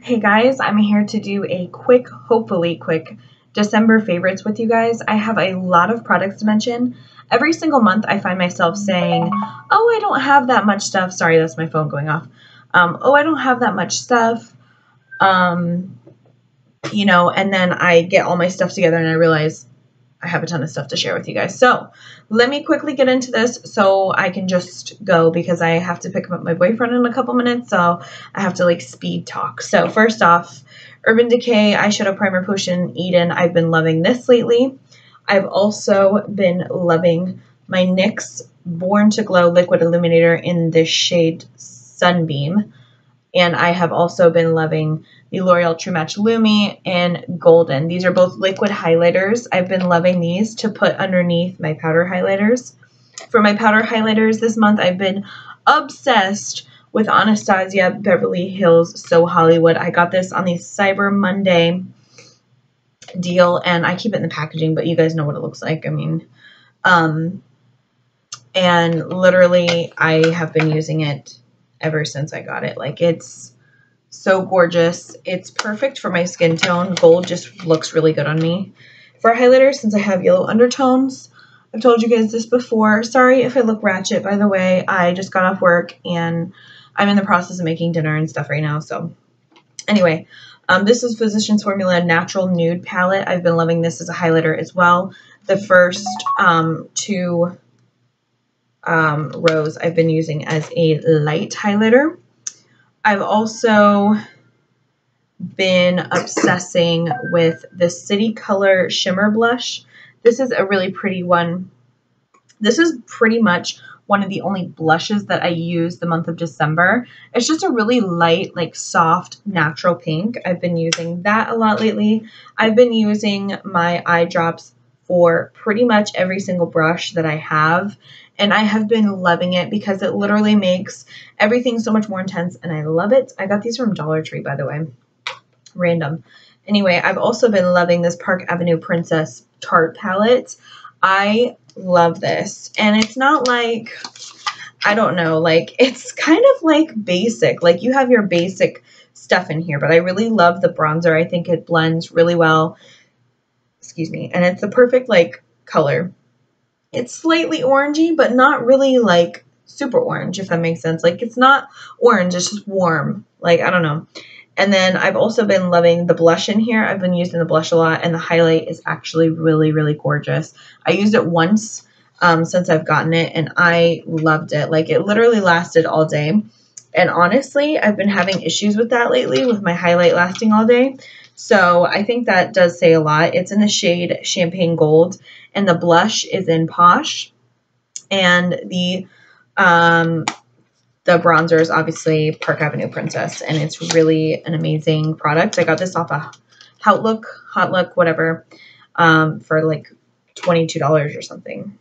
Hey guys, I'm here to do a quick, hopefully quick, December favorites with you guys. I have a lot of products to mention. Every single month I find myself saying, oh, I don't have that much stuff. Sorry, that's my phone going off. Oh, I don't have that much stuff. And then I get all my stuff together and I realize I have a ton of stuff to share with you guys. So let me quickly get into this so I can just go because I have to pick up my boyfriend in a couple minutes. So I have to speed talk. So first off, Urban Decay Eyeshadow Primer Potion Eden. I've been loving this lately. I've also been loving my NYX Born to Glow Liquid Illuminator in the shade Sunbeam. And I have also been loving the L'Oreal True Match Lumi and Golden. These are both liquid highlighters. I've been loving these to put underneath my powder highlighters. For my powder highlighters this month, I've been obsessed with Anastasia Beverly Hills So Hollywood. I got this on the Cyber Monday deal, and I keep it in the packaging, but you guys know what it looks like. I mean, and literally I have been using it ever since I got it. It's so gorgeous. It's perfect for my skin tone. Gold just looks really good on me. For highlighter, since I have yellow undertones, I've told you guys this before. Sorry if I look ratchet, by the way. I just got off work and I'm in the process of making dinner and stuff right now. So anyway, this is Physicians Formula Natural Nude Palette. I've been loving this as a highlighter as well. The first two rows I've been using as a light highlighter. I've also been obsessing with the City Color Shimmer Blush. This is a really pretty one. This is pretty much one of the only blushes that I use the month of December. It's just a really light, soft, natural pink. I've been using that a lot lately. I've been using my eye drops for pretty much every single brush that I have. And I have been loving it because it literally makes everything so much more intense, and I love it. I got these from Dollar Tree, by the way. Random. Anyway, I've also been loving this Park Avenue Princess Tarte palette. I love this. And it's not I don't know, it's kind of basic. You have your basic stuff in here, but I really love the bronzer. I think it blends really well. Excuse me. And it's the perfect, color. It's slightly orangey, but not really super orange, if that makes sense. It's not orange, it's just warm. I don't know. And then I've also been loving the blush in here. I've been using the blush a lot, and the highlight is actually really, really gorgeous. I used it once since I've gotten it, and I loved it. It literally lasted all day. And honestly, I've been having issues with that lately, with my highlight lasting all day. So I think that does say a lot. It's in the shade Champagne Gold, and the blush is in Posh. And the bronzer is obviously Park Avenue Princess, and it's really an amazing product. I got this off of Hot Look, whatever, for $22 or something.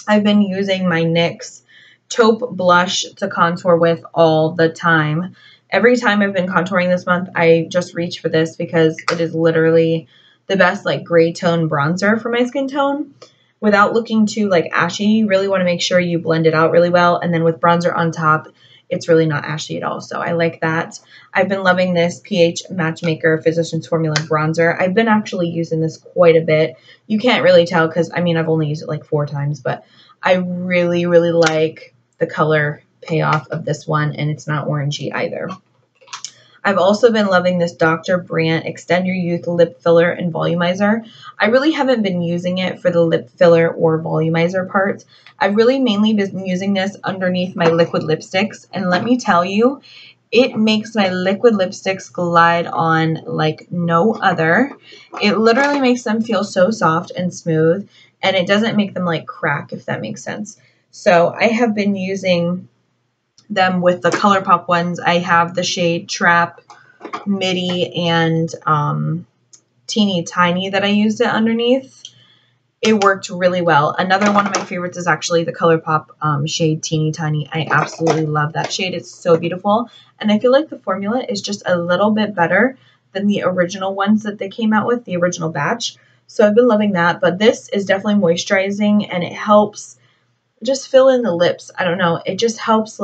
I've been using my NYX Taupe blush to contour with all the time. Every time I've been contouring this month, I just reach for this because it is literally the best gray tone bronzer for my skin tone. Without looking too ashy, you really want to make sure you blend it out really well. And then with bronzer on top, it's really not ashy at all. So I like that. I've been loving this pH Matchmaker Physicians Formula bronzer. I've been actually using this quite a bit. You can't really tell because, I mean, I've only used it 4 times, but I really, really like the color payoff of this one, and it's not orangey either. I've also been loving this Dr. Brandt Extend Your Youth Lip Filler and Volumizer. I really haven't been using it for the lip filler or volumizer part. I've really mainly been using this underneath my liquid lipsticks, and let me tell you, it makes my liquid lipsticks glide on like no other. It literally makes them feel so soft and smooth, and it doesn't make them crack, if that makes sense. So I have been using them with the ColourPop ones. I have the shade Trap, Midi, and Teeny Tiny that I used it underneath. It worked really well. Another one of my favorites is actually the ColourPop shade Teeny Tiny. I absolutely love that shade. It's so beautiful. And I feel like the formula is just a little bit better than the original ones that they came out with, the original batch. So I've been loving that. But this is definitely moisturizing, and it helps just fill in the lips. I don't know. It just helps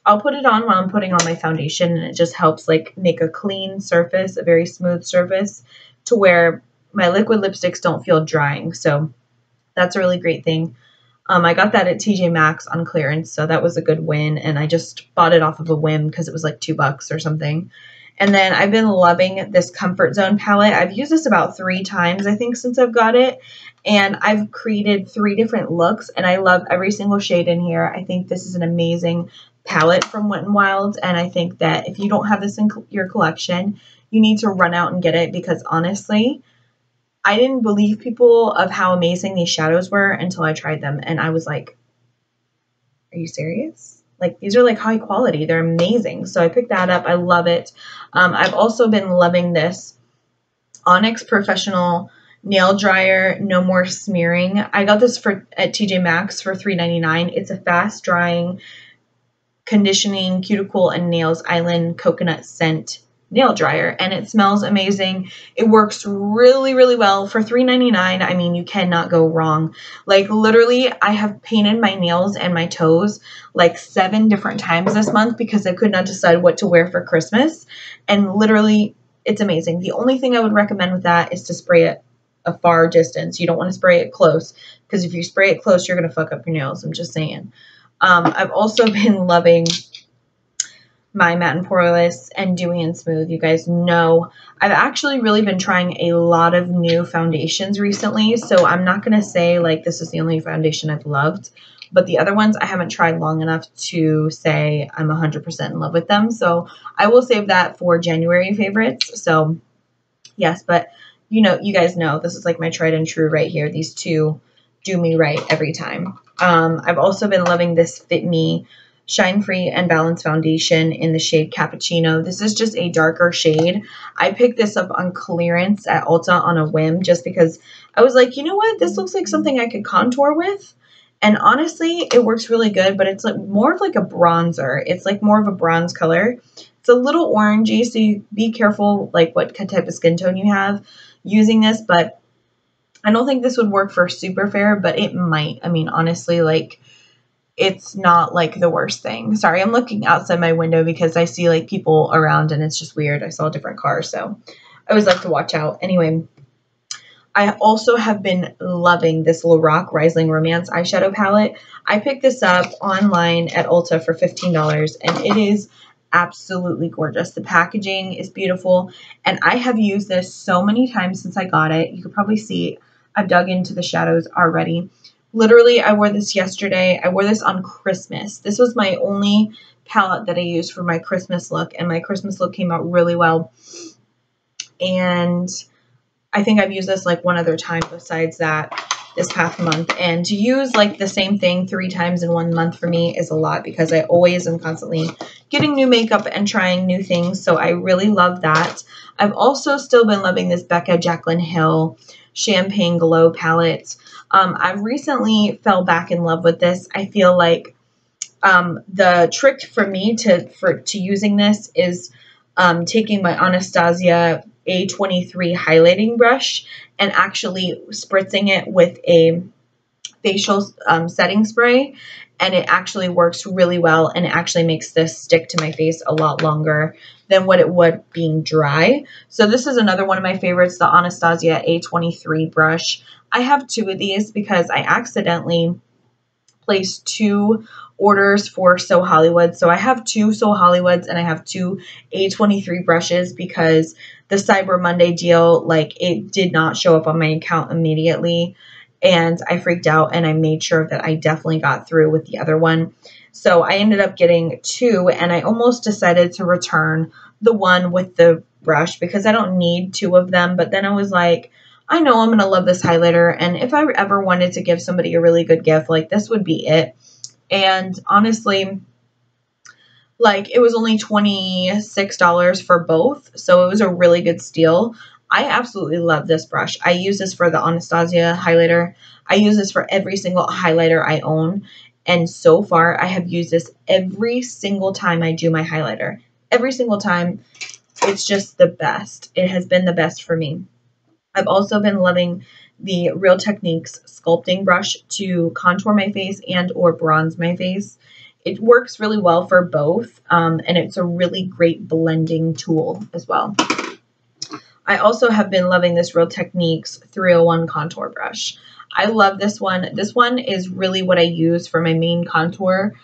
I'll put it on while I'm putting on my foundation, and it just helps like make a clean surface, a very smooth surface, to where my liquid lipsticks don't feel drying. So that's a really great thing. I got that at TJ Maxx on clearance, so that was a good win. And I just bought it off of a whim because it was like $2 or something. And then I've been loving this Comfort Zone palette. I've used this about 3 times, I think, since I've got it. And I've created 3 different looks, and I love every single shade in here. I think this is an amazing palette from Wet n Wild, and I think that if you don't have this in your collection, you need to run out and get it, because honestly, I didn't believe people of how amazing these shadows were until I tried them, and I was like, are you serious? Like, these are like high quality. They're amazing. So I picked that up. I love it. I've also been loving this Onyx Professional Nail Dryer, No More Smearing. I got this at TJ Maxx for $3.99. It's a fast drying, conditioning, cuticle and nails island coconut scent nail dryer, and it smells amazing. It works really, really well for $3.99. I mean, you cannot go wrong. Like, literally, I have painted my nails and my toes like 7 different times this month because I could not decide what to wear for Christmas, and literally, it's amazing. The only thing I would recommend with that is to spray it a far distance. You don't want to spray it close, because if you spray it close, you're going to fuck up your nails. I'm just saying. I've also been loving my Matte and Poreless and Dewy and Smooth. You guys know I've actually really been trying a lot of new foundations recently, so I'm not going to say like this is the only foundation I've loved, but the other ones I haven't tried long enough to say I'm 100% in love with them, so I will save that for January favorites. So yes, but you know, you guys know this is like my tried and true right here. These two do me right every time. I've also been loving this Fit Me Shine Free and Balanced Foundation in the shade Cappuccino. This is just a darker shade. I picked this up on clearance at Ulta on a whim just because I was like, you know what? This looks like something I could contour with. And honestly, it works really good, but it's like more of like a bronzer. It's like more of a bronze color. It's a little orangey, so you be careful like what type of skin tone you have using this, but I don't think this would work for super fair, but it might. I mean, honestly, like, it's not like the worst thing. Sorry, I'm looking outside my window because I see like people around and it's just weird. I saw a different car, so I always like to watch out. Anyway, I also have been loving this Lorac Riesling Romance eyeshadow palette. I picked this up online at Ulta for $15, and it is absolutely gorgeous. The packaging is beautiful, and I have used this so many times since I got it. You could probably see I've dug into the shadows already. Literally, I wore this yesterday. I wore this on Christmas. This was my only palette that I used for my Christmas look, and my Christmas look came out really well. And I think I've used this like one other time besides that this past month. And to use like the same thing 3 times in 1 month for me is a lot, because I always am constantly getting new makeup and trying new things. So I really love that. I've also still been loving this Becca Jaclyn Hill Champagne Glow palette. I've recently fell back in love with this. I feel like the trick for me to using this is taking my Anastasia A23 highlighting brush and actually spritzing it with a facial setting spray, and it actually works really well, and it actually makes this stick to my face a lot longer than what it would being dry. So this is another one of my favorites, the Anastasia A23 brush. I have 2 of these because I accidentally placed 2 orders for So Hollywood. So I have 2 So Hollywoods and I have 2 A23 brushes because the Cyber Monday deal, like, it did not show up on my account immediately. And I freaked out, and I made sure that I definitely got through with the other one. So I ended up getting 2, and I almost decided to return the one with the brush because I don't need 2 of them. But then I was like, I know I'm going to love this highlighter, and if I ever wanted to give somebody a really good gift, like, this would be it. And honestly, like, it was only $26 for both, so it was a really good steal. I absolutely love this brush. I use this for the Anastasia highlighter. I use this for every single highlighter I own, and so far, I have used this every single time I do my highlighter. Every single time, it's just the best. It has been the best for me. I've also been loving the Real Techniques sculpting brush to contour my face and or bronze my face. it works really well for both, and it's a really great blending tool as well. I also have been loving this Real Techniques 301 contour brush. I love this one. This one is really what I use for my main contour.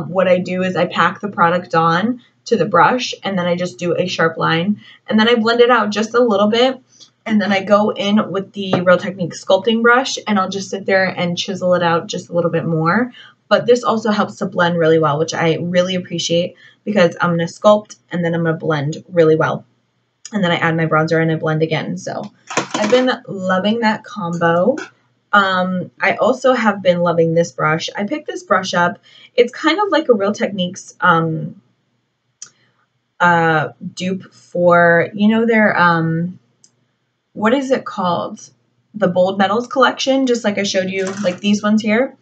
What I do is I pack the product on to the brush, and then I just do a sharp line, and then I blend it out just a little bit, and then I go in with the Real Techniques sculpting brush, and I'll just sit there and chisel it out just a little bit more. But this also helps to blend really well, which I really appreciate, because I'm going to sculpt and then I'm going to blend really well. And then I add my bronzer and I blend again. So I've been loving that combo. I also have been loving this brush. I picked this brush up. It's kind of like a Real Techniques dupe for, you know, their, what is it called? The Bold Metals collection, just like I showed you, like these ones here.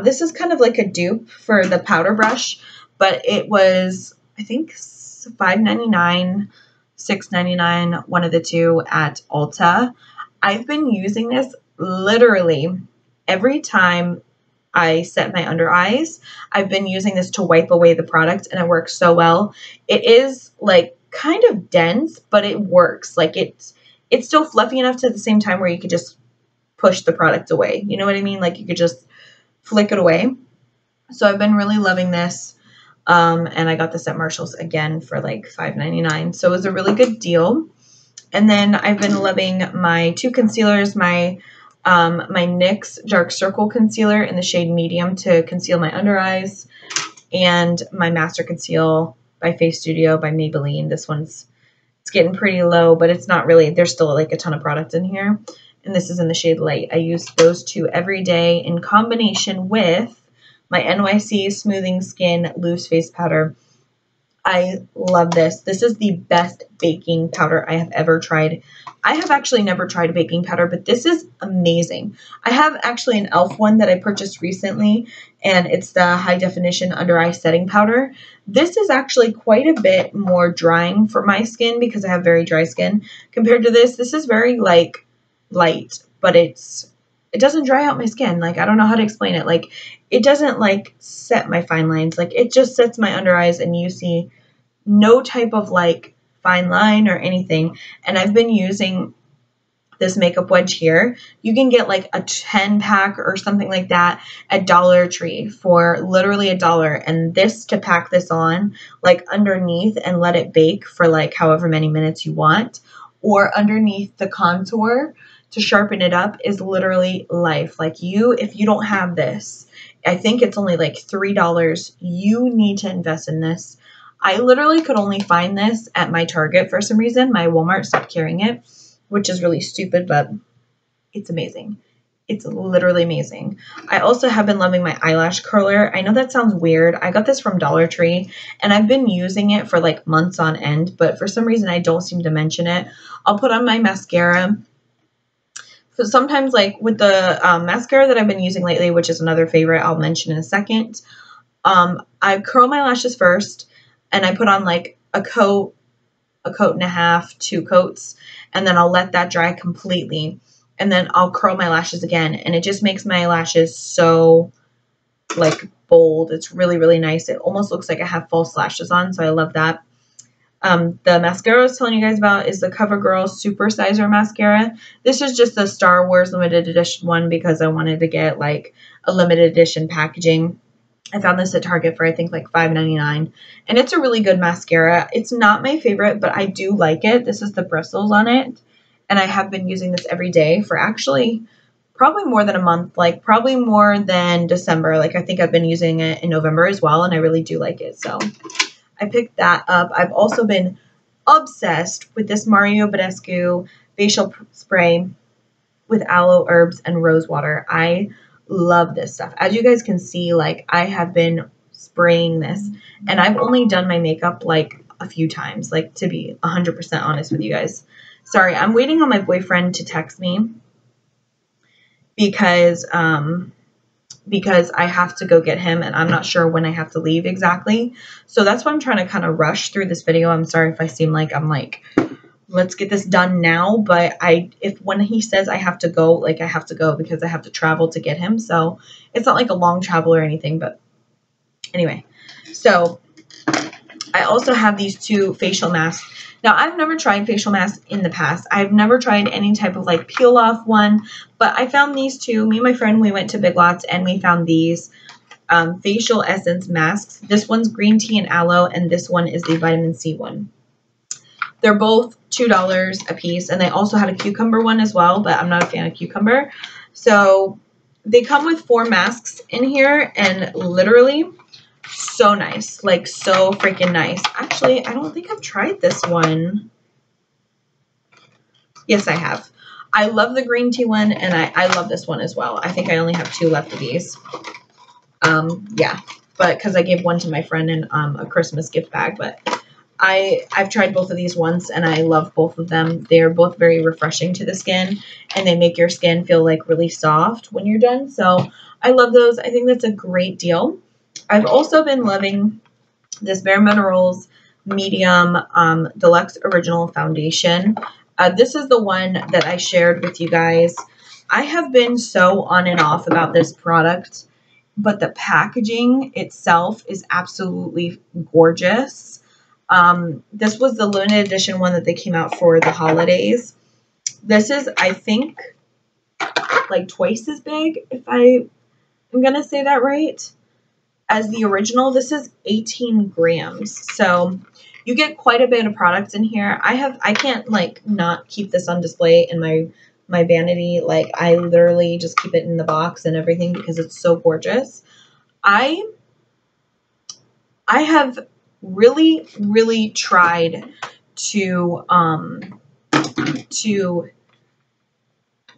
This is kind of like a dupe for the powder brush, but it was, I think, $5.99, $6.99, one of the two at Ulta. I've been using this literally every time I set my under eyes. I've been using this to wipe away the product, and it works so well. It is like kind of dense, but it works. Like it's still fluffy enough to at the same time where you could just push the product away. You know what I mean? Like you could just flick it away. So I've been really loving this. And I got this at Marshall's again for like $5.99. So it was a really good deal. And then I've been loving my two concealers, my NYX Dark Circle Concealer in the shade Medium to conceal my under eyes, and my Master Conceal by Face Studio by Maybelline. This one's, it's getting pretty low, but it's not really, there's still like a ton of product in here. And this is in the shade Light. I use those two every day in combination with my NYC Smoothing Skin Loose Face Powder. I love this. This is the best baking powder I have ever tried. I have actually never tried a baking powder, but this is amazing. I have actually an e.l.f. one that I purchased recently, and it's the High Definition Under Eye Setting Powder. This is actually quite a bit more drying for my skin because I have very dry skin. Compared to this, this is very like light, but it doesn't dry out my skin. Like, I don't know how to explain it. Like, it doesn't like set my fine lines. Like, it just sets my under eyes and you see no type of like fine line or anything. And I've been using this makeup wedge here. You can get like a 10 pack or something like that at Dollar Tree for literally $1. And this, to pack this on like underneath and let it bake for like however many minutes you want, or underneath the contour to sharpen it up, is literally life. Like, if you don't have this, I think it's only like $3. You need to invest in this. I literally could only find this at my Target for some reason. My Walmart stopped carrying it, which is really stupid, but it's amazing. It's literally amazing. I also have been loving my eyelash curler. I know that sounds weird. I got this from Dollar Tree, and I've been using it for like months on end, but for some reason I don't seem to mention it. I'll put on my mascara. So sometimes, like with the mascara that I've been using lately, which is another favorite I'll mention in a second, I curl my lashes first, and I put on like a coat and a half, 2 coats, and then I'll let that dry completely, and then I'll curl my lashes again, and it just makes my lashes so like bold. It's really, really nice. It almost looks like I have false lashes on, so I love that. The mascara I was telling you guys about is the CoverGirl Super Sizer Mascara. This is just the Star Wars limited edition one because I wanted to get like a limited edition packaging. I found this at Target for I think like $5.99, and it's a really good mascara. It's not my favorite, but I do like it. This is the bristles on it, and I have been using this every day for actually probably more than a month, like probably more than December. Like I think I've been using it in November as well, and I really do like it. So I picked that up. I've also been obsessed with this Mario Badescu facial spray with aloe, herbs, and rose water. I love this stuff. As you guys can see, like I have been spraying this, and I've only done my makeup like a few times, like to be 100% honest with you guys. Sorry, I'm waiting on my boyfriend to text me because I have to go get him, and I'm not sure when I have to leave exactly. So that's why I'm trying to kind of rush through this video. I'm sorry if I seem like I'm like, let's get this done now. But when he says I have to go, like I have to go because I have to travel to get him. So it's not like a long travel or anything, but Anyway, so I also have these 2 facial masks. Now, I've never tried facial masks in the past. I've never tried any type of like peel off one, but I found these 2. Me and my friend, we went to Big Lots and we found these facial essence masks. This one's green tea and aloe, and this one is the vitamin C one. They're both $2 a piece, and they also had a cucumber one as well, but I'm not a fan of cucumber. So they come with 4 masks in here, and literally so nice, like so freaking nice. Actually, I don't think I've tried this one. Yes, I have. I love the green tea one, and I love this one as well. I think I only have 2 left of these. Yeah, but because I gave one to my friend in a Christmas gift bag, but I've tried both of these once, and I love both of them. They're both very refreshing to the skin, and they make your skin feel like really soft when you're done. So I love those. I think that's a great deal. I've also been loving this Bare Minerals Medium Deluxe Original Foundation. This is the one that I shared with you guys. I have been so on and off about this product, but the packaging itself is absolutely gorgeous. This was the limited edition one that they came out for the holidays. This is, I think, like twice as big, if I'm going to say that right, as the original. This is 18 grams. So you get quite a bit of products in here. I can't like not keep this on display in my vanity. Like I literally just keep it in the box and everything because it's so gorgeous. I have really tried to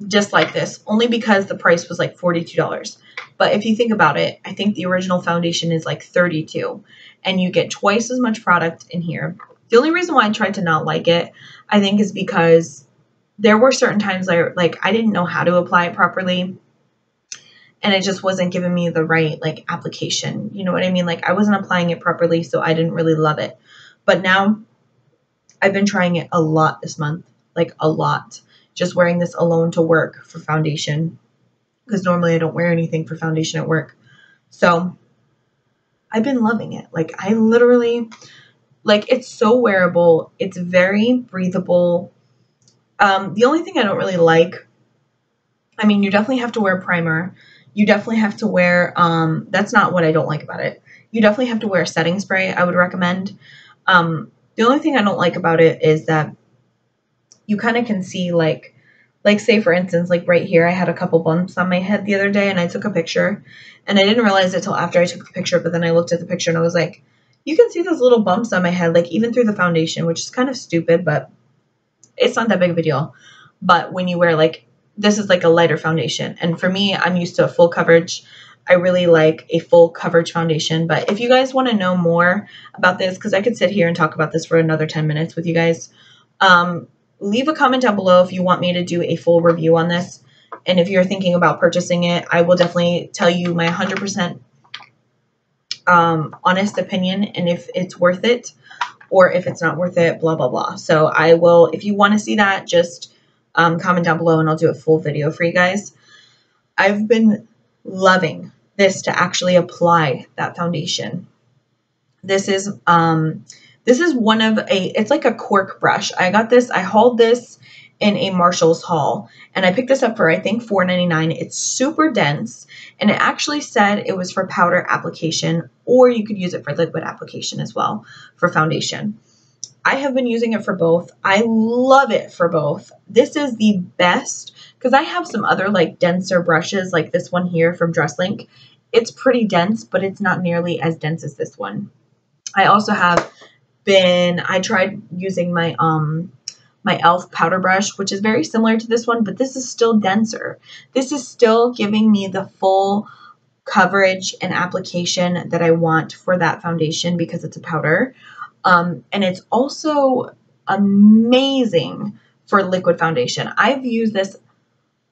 dislike this only because the price was like $42. But if you think about it, I think the original foundation is like $32, and you get twice as much product in here. The only reason why I tried to not like it, I think, is because there were certain times like I didn't know how to apply it properly, and it just wasn't giving me the right like application. You know what I mean? Like I wasn't applying it properly, so I didn't really love it. But now I've been trying it a lot this month, like a lot. Just wearing this alone to work for foundation, because normally I don't wear anything for foundation at work. So I've been loving it. Like I literally, like it's so wearable. It's very breathable. The only thing I don't really like, I mean, you definitely have to wear primer. You definitely have to wear, that's not what I don't like about it. You definitely have to wear a setting spray, I would recommend. The only thing I don't like about it is that you kind of can see like say for instance, like right here, I had a couple bumps on my head the other day and I took a picture and I didn't realize it till after I took the picture, but then I looked at the picture and I was like, you can see those little bumps on my head, like even through the foundation, which is kind of stupid, but it's not that big of a deal. But when you wear like, this is like a lighter foundation. And for me, I'm used to a full coverage. I really like a full coverage foundation. But if you guys want to know more about this, because I could sit here and talk about this for another 10 minutes with you guys, leave a comment down below if you want me to do a full review on this. And if you're thinking about purchasing it, I will definitely tell you my 100% honest opinion and if it's worth it or if it's not worth it, blah, blah, blah. So I will, if you want to see that, just comment down below and I'll do a full video for you guys. I've been loving this to actually apply that foundation. This is one of it's like a cork brush. I got this, I hauled this in a Marshall's haul and I picked this up for I think $4.99. It's super dense and it actually said it was for powder application or you could use it for liquid application as well for foundation. I have been using it for both. I love it for both. This is the best because I have some other like denser brushes like this one here from Dresslink. It's pretty dense, but it's not nearly as dense as this one. I also have I tried using my my e.l.f. powder brush, which is very similar to this one, but this is still denser. This is still giving me the full coverage and application that I want for that foundation because it's a powder. And it's also amazing for liquid foundation. I've used this,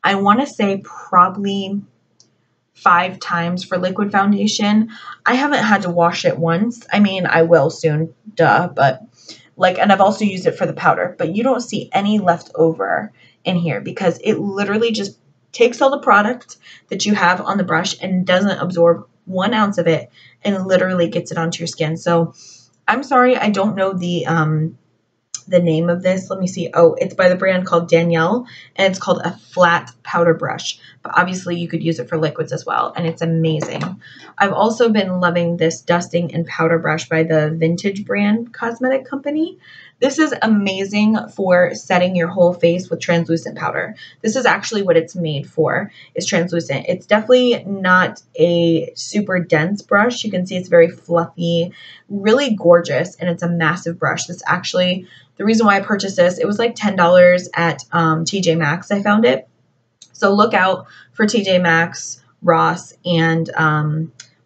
I want to say probably 5 times for liquid foundation. I haven't had to wash it once. I mean, I will soon, duh, but like, and I've also used it for the powder, but you don't see any left over in here because it literally just takes all the product that you have on the brush and doesn't absorb 1 ounce of it and literally gets it onto your skin. So I'm sorry, I don't know the name of this. Let me see. Oh, it's by the brand called Danielle, and it's called a flat powder brush. But obviously you could use it for liquids as well, and it's amazing. I've also been loving this dusting and powder brush by the Vintage brand cosmetic company. This is amazing for setting your whole face with translucent powder. This is actually what it's made for, is translucent. It's definitely not a super dense brush. You can see it's very fluffy, really gorgeous, and it's a massive brush. This actually, the reason why I purchased this, it was like $10 at TJ Maxx. I found it. So look out for TJ Maxx, Ross, and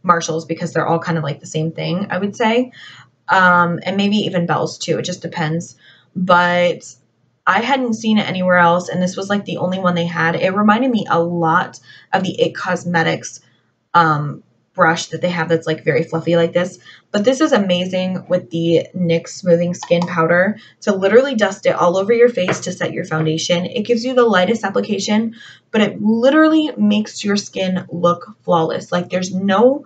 Marshalls, because they're all kind of like the same thing, I would say. And maybe even Bell's too. It just depends. But I hadn't seen it anywhere else, and this was like the only one they had. It reminded me a lot of the IT Cosmetics brush that they have that's like very fluffy like this. But this is amazing with the NYX Smoothing Skin Powder to literally dust it all over your face to set your foundation. It gives you the lightest application, but it literally makes your skin look flawless. Like there's no,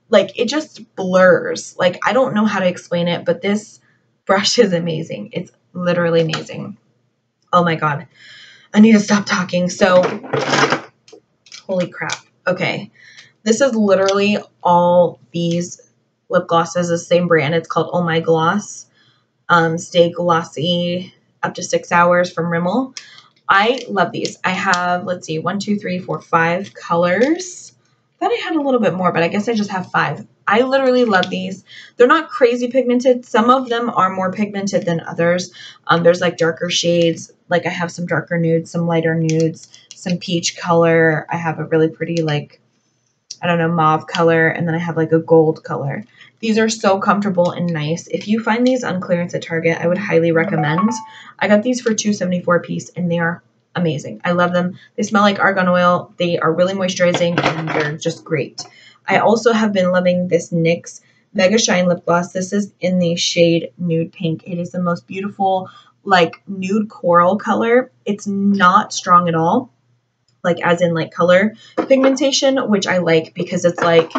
like it just blurs. Like I don't know how to explain it, but this brush is amazing. It's literally amazing. Oh my God. I need to stop talking. So, holy crap. Okay. This is literally all these lip glosses, the same brand. It's called Oh My Gloss. Stay Glossy up to 6 hours from Rimmel. I love these. I have, let's see, 1, 2, 3, 4, 5 colors. I thought I had a little bit more, but I guess I just have 5. I literally love these. They're not crazy pigmented. Some of them are more pigmented than others. There's like darker shades. Like I have some darker nudes, some lighter nudes, some peach color. I have a really pretty like, I don't know, mauve color, and then I have like a gold color. These are so comfortable and nice. If you find these on clearance at Target, I would highly recommend. I got these for $2.74 a piece, and they are amazing. I love them. They smell like argan oil. They are really moisturizing, and they're just great. I also have been loving this NYX Mega Shine Lip Gloss. This is in the shade Nude Pink. It is the most beautiful, like, nude coral color. It's not strong at all, like as in like color pigmentation, which I like because it's like,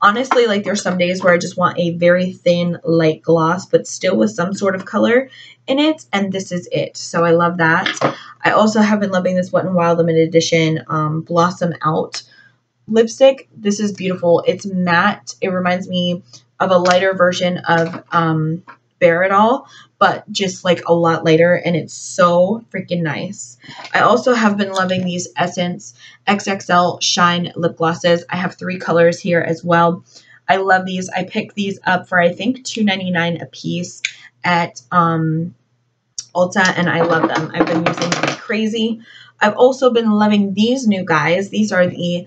honestly, like there's some days where I just want a very thin light gloss, but still with some sort of color in it. And this is it. So I love that. I also have been loving this Wet n Wild limited edition Blossom Out lipstick. This is beautiful. It's matte. It reminds me of a lighter version of Bare It All, but just like a lot lighter, and it's so freaking nice. I also have been loving these Essence XXL Shine lip glosses. I have 3 colors here as well. I love these. I picked these up for I think $2.99 a piece at Ulta, and I love them. I've been using them like crazy. I've also been loving these new guys. These are the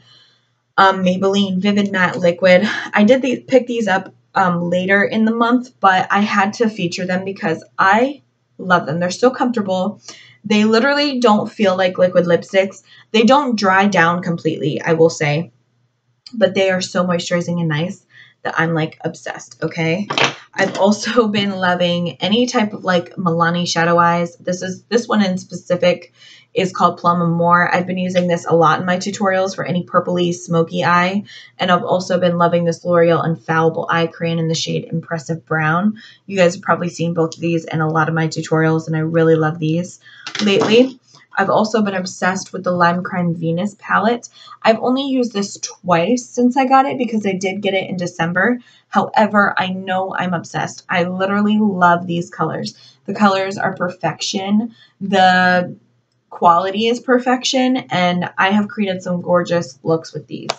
Maybelline Vivid Matte Liquid. I did pick these up later in the month, but I had to feature them because I love them. They're so comfortable. They literally don't feel like liquid lipsticks. They don't dry down completely, I will say, but they are so moisturizing and nice that I'm like obsessed. Okay. I've also been loving any type of like Milani shadow eyes. This one in specific is called Plum Amour. I've been using this a lot in my tutorials for any purpley smoky eye. And I've also been loving this L'Oreal Infallible Eye Crayon in the shade Impressive Brown. You guys have probably seen both of these in a lot of my tutorials, and I really love these lately. I've also been obsessed with the Lime Crime Venus palette. I've only used this twice since I got it because I did get it in December. However, I know I'm obsessed. I literally love these colors. The colors are perfection. The quality is perfection, and I have created some gorgeous looks with these.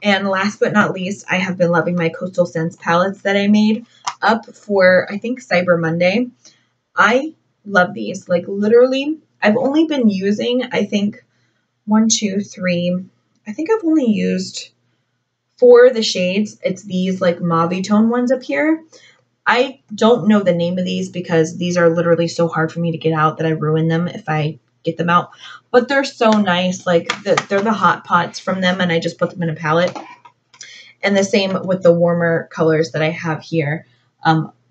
And last but not least, I have been loving my Coastal Scents palettes that I made up for, I think, Cyber Monday. I love these. Like, literally, I've only been using, I think, 1, 2, 3. I think I've only used 4 of the shades. It's these, like, mauve tone ones up here. I don't know the name of these because these are literally so hard for me to get out that I ruin them if I get them out. But they're so nice. Like, they're the hot pots from them, and I just put them in a palette. And the same with the warmer colors that I have here.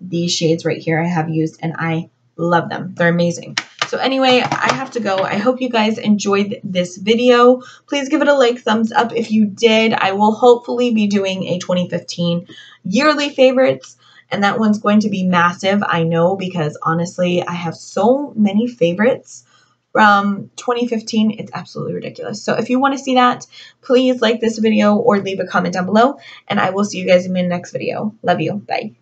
These shades right here I have used, and I Love them. They're amazing. So anyway, I have to go. I hope you guys enjoyed this video. Please give it a like, thumbs up if you did. I will hopefully be doing a 2015 yearly favorites, and that one's going to be massive. I know, because honestly, I have so many favorites from 2015. It's absolutely ridiculous. So if you want to see that, please like this video or leave a comment down below, and I will see you guys in my next video. Love you. Bye.